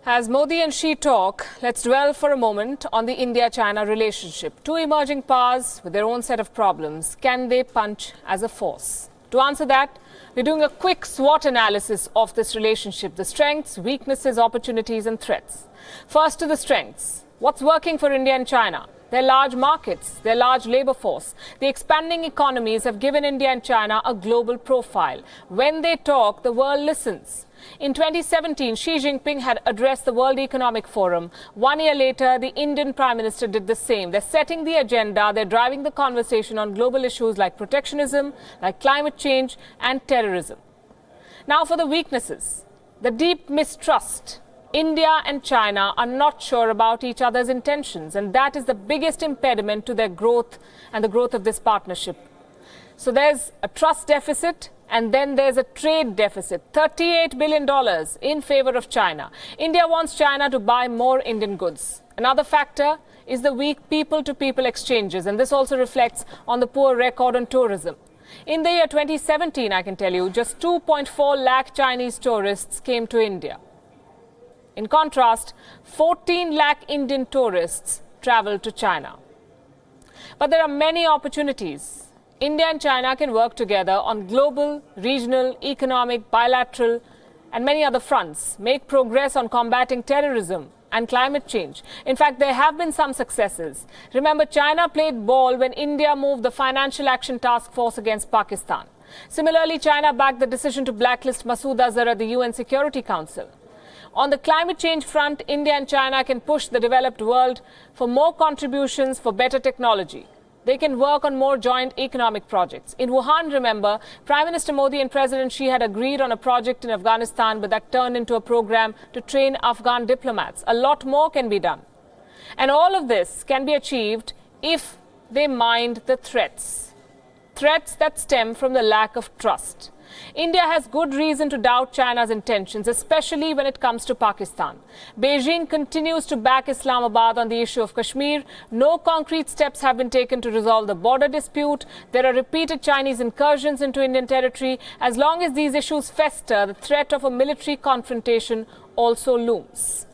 As Modi and Xi talk, let's dwell for a moment on the India-China relationship. Two emerging powers with their own set of problems. Can they punch as a force? To answer that, we're doing a quick SWOT analysis of this relationship, the strengths, weaknesses, opportunities and threats. First to the strengths. What's working for India and China? Their large markets, their large labor force, the expanding economies have given India and China a global profile. When they talk, the world listens. In 2017, Xi Jinping had addressed the World Economic Forum. 1 year later, the Indian Prime Minister did the same. They're setting the agenda. They're driving the conversation on global issues like protectionism, like climate change and terrorism. Now for the weaknesses. The deep mistrust. India and China are not sure about each other's intentions, and that is the biggest impediment to their growth and the growth of this partnership. So there's a trust deficit. And then there's a trade deficit, $38 billion in favor of China. India wants China to buy more Indian goods. Another factor is the weak people-to-people exchanges, and this also reflects on the poor record on tourism. In the year 2017, I can tell you, just 2.4 lakh Chinese tourists came to India. In contrast, 14 lakh Indian tourists traveled to China. But there are many opportunities. India and China can work together on global, regional, economic, bilateral and many other fronts, make progress on combating terrorism and climate change. In fact, there have been some successes. Remember, China played ball when India moved the Financial Action Task Force against Pakistan. Similarly, China backed the decision to blacklist Masood Azhar at the UN Security Council. On the climate change front, India and China can push the developed world for more contributions for better technology. They can work on more joint economic projects. In Wuhan, remember, Prime Minister Modi and President Xi had agreed on a project in Afghanistan, but that turned into a program to train Afghan diplomats. A lot more can be done. And all of this can be achieved if they mind the threats. Threats that stem from the lack of trust. India has good reason to doubt China's intentions, especially when it comes to Pakistan. Beijing continues to back Islamabad on the issue of Kashmir. No concrete steps have been taken to resolve the border dispute. There are repeated Chinese incursions into Indian territory. As long as these issues fester, the threat of a military confrontation also looms.